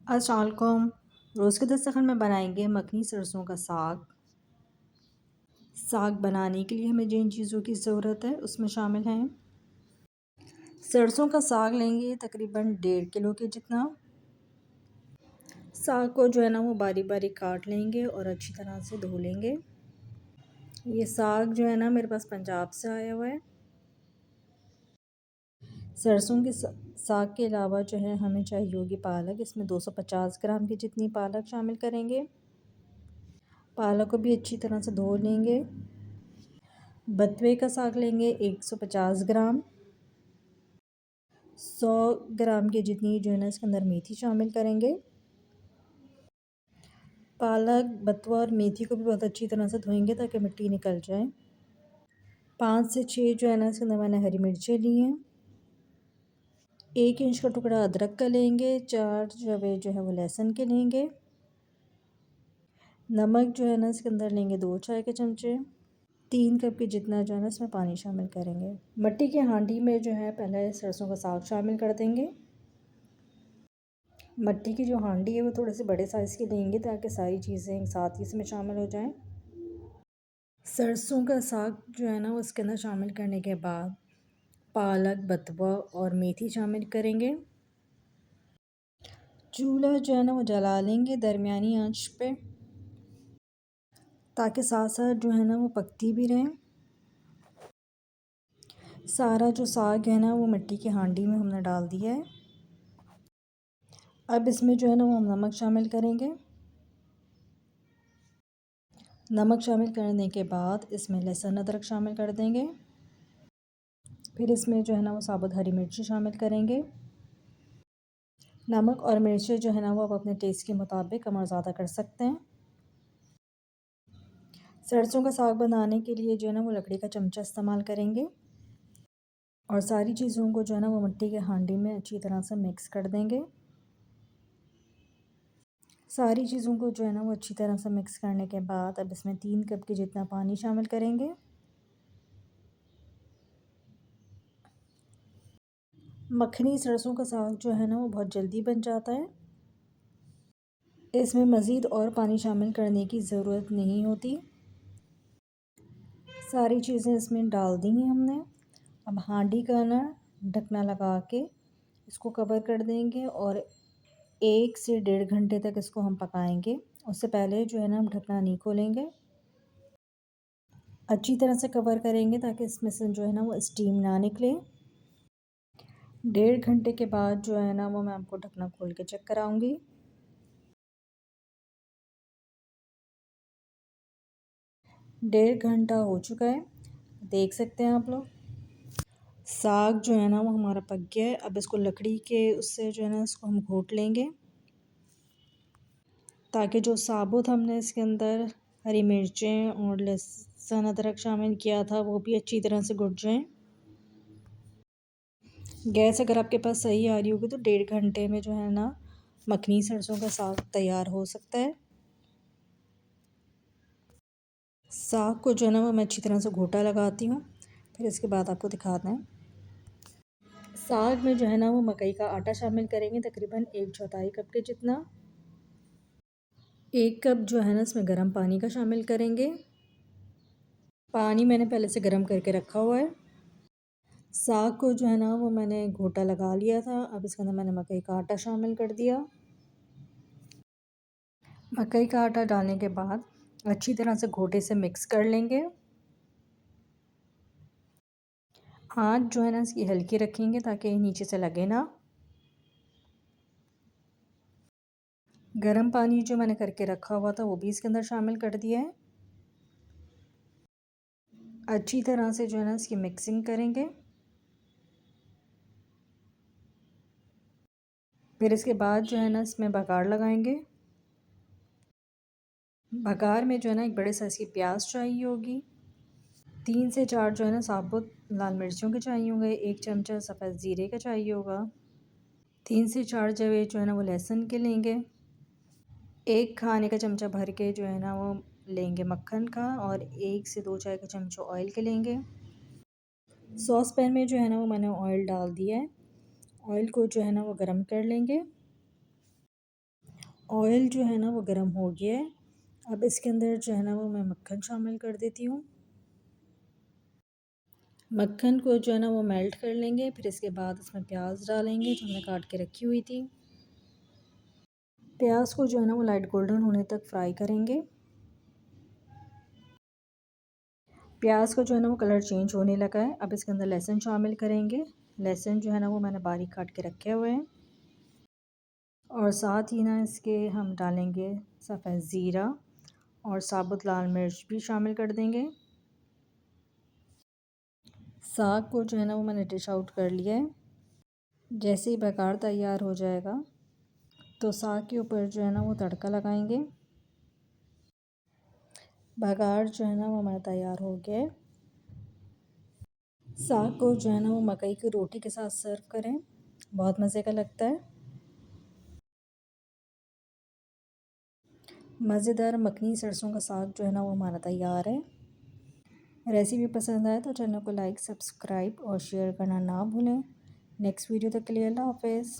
अस्सलाम वालेकुम। रोज़ के दस्तरख़ान में बनाएंगे मखनी सरसों का साग। साग बनाने के लिए हमें जिन चीज़ों की ज़रूरत है उसमें शामिल हैं। सरसों का साग लेंगे तकरीबन 1.5 किलो के जितना। साग को जो है ना वो बारीक बारीक काट लेंगे और अच्छी तरह से धो लेंगे। ये साग जो है ना मेरे पास पंजाब से आया हुआ है। सरसों के साग के अलावा जो है हमें चाहिए होगी पालक। इसमें 250 ग्राम की जितनी पालक शामिल करेंगे। पालक को भी अच्छी तरह से धो लेंगे। बथुए का साग लेंगे 150 ग्राम। 100 ग्राम की जितनी जो है ना इसके अंदर मेथी शामिल करेंगे। पालक, बथुआ और मेथी को भी बहुत अच्छी तरह से धोएंगे ताकि मिट्टी निकल जाए। 5 से 6 जो है ना इसके अंदर मैंने हरी मिर्चें ली हैं। 1 इंच का टुकड़ा अदरक का लेंगे। 4 जवे जो है वो लहसुन के लेंगे। नमक जो है ना इसके अंदर लेंगे 2 चाय के चमचे। 3 कप के जितना जो है ना इसमें पानी शामिल करेंगे। मिट्टी की हांडी में जो है पहले सरसों का साग शामिल कर देंगे। मिट्टी की जो हांडी है वो थोड़े से बड़े साइज़ की लेंगे ताकि सारी चीज़ें एक साथ ही इसमें शामिल हो जाएं। सरसों का साग जो है ना वो इसके अंदर शामिल करने के बाद पालक, बथुआ और मेथी शामिल करेंगे। चूल्हा जो है ना वो जला लेंगे दरमियानी आंच पे ताकि साथ साथ जो है ना वो पकती भी रहें। सारा जो साग है ना वो मिट्टी की हांडी में हमने डाल दिया है। अब इसमें जो है ना वो हम नमक शामिल करेंगे। नमक शामिल करने के बाद इसमें लहसुन अदरक शामिल कर देंगे। फिर इसमें जो है ना वो साबुत हरी मिर्ची शामिल करेंगे। नमक और मिर्ची जो है ना वो आप अपने टेस्ट के मुताबिक कम और ज़्यादा कर सकते हैं। सरसों का साग बनाने के लिए जो है ना वो लकड़ी का चमचा इस्तेमाल करेंगे और सारी चीज़ों को जो है ना वो मिट्टी के हांडी में अच्छी तरह से मिक्स कर देंगे। सारी चीज़ों को जो है ना वो अच्छी तरह से मिक्स करने के बाद अब इसमें 3 कप के जितना पानी शामिल करेंगे। मखनी सरसों का साग जो है ना वो बहुत जल्दी बन जाता है। इसमें मज़ीद और पानी शामिल करने की ज़रूरत नहीं होती। सारी चीज़ें इसमें डाल दी हैं हमने। अब हांडी का ना ढकना लगा के इसको कवर कर देंगे और 1 से 1.5 घंटे तक इसको हम पकाएंगे। उससे पहले जो है ना हम ढकना नहीं खोलेंगे। अच्छी तरह से कवर करेंगे ताकि इसमें से जो है ना वो स्टीम ना निकले। 1.5 घंटे के बाद जो है ना वो मैं आपको ढकना खोल के चेक कराऊंगी। 1.5 घंटा हो चुका है, देख सकते हैं आप लोग। साग जो है ना वो हमारा पक गया है। अब इसको लकड़ी के उससे जो है ना इसको हम घोट लेंगे ताकि जो साबुत हमने इसके अंदर हरी मिर्चें और लहसुन अदरक शामिल किया था वो भी अच्छी तरह से घुट जाएं। गैस अगर आपके पास सही आ रही होगी तो 1.5 घंटे में जो है ना मखनी सरसों का साग तैयार हो सकता है। साग को जो है ना वो मैं अच्छी तरह से घोटा लगाती हूँ। फिर इसके बाद आपको दिखाते हैं। साग में जो है ना वो मकई का आटा शामिल करेंगे तकरीबन 1/4 कप के जितना। 1 कप जो है ना इसमें गर्म पानी का शामिल करेंगे। पानी मैंने पहले से गर्म करके रखा हुआ है। साग को जो है ना वो मैंने घोटा लगा लिया था। अब इसके अंदर मैंने मकई का आटा शामिल कर दिया। मकई का आटा डालने के बाद अच्छी तरह से घोटे से मिक्स कर लेंगे। आँच जो है ना इसकी हल्की रखेंगे ताकि नीचे से लगे ना। गर्म पानी जो मैंने करके रखा हुआ था वो भी इसके अंदर शामिल कर दिया है। अच्छी तरह से जो है ना इसकी मिक्सिंग करेंगे। फिर इसके बाद जो है ना इसमें बघार लगाएंगे। बघार में जो है ना एक बड़े साइज़ की प्याज चाहिए होगी। 3 से 4 जो है ना साबुत लाल मिर्चों के चाहिए होंगे। 1 चमचा सफ़ेद ज़ीरे का चाहिए होगा। 3 से 4 जवे जो है ना वो लहसुन के लेंगे। 1 खाने का चमचा भर के जो है ना वो लेंगे मक्खन का और 1 से 2 चाय के चमचे ऑयल के लेंगे। सॉस पैन में जो है ना वो मैंने ऑयल डाल दिया है। ऑयल को जो है ना वो गर्म कर लेंगे। ऑयल जो है ना वो गर्म हो गया है। अब इसके अंदर जो है ना वो मैं मक्खन शामिल कर देती हूँ। मक्खन को जो है ना वो मेल्ट कर लेंगे। फिर इसके बाद इसमें प्याज डालेंगे जो हमने काट के रखी हुई थी। प्याज को जो है ना वो लाइट गोल्डन होने तक फ्राई करेंगे। प्याज का जो है ना वो कलर चेंज होने लगा है। अब इसके अंदर लहसुन शामिल करेंगे। लहसुन जो है ना वो मैंने बारीक काट के रखे हुए हैं। और साथ ही ना इसके हम डालेंगे सफ़ेद ज़ीरा और साबुत लाल मिर्च भी शामिल कर देंगे। साग को जो है ना वो मैंने डिश आउट कर लिया है। जैसे ही बघार तैयार हो जाएगा तो साग के ऊपर जो है ना वो तड़का लगाएंगे। बघार जो है ना वो हमारा तैयार हो गया है। साग को जो है ना वो मकई की रोटी के साथ सर्व करें, बहुत मज़े का लगता है। मज़ेदार मखनी सरसों का साग जो है ना वो हमारा तैयार है। रेसिपी पसंद आए तो चैनल को लाइक, सब्सक्राइब और शेयर करना ना भूलें। नेक्स्ट वीडियो तक के लिए अल्लाह हाफ़िज़।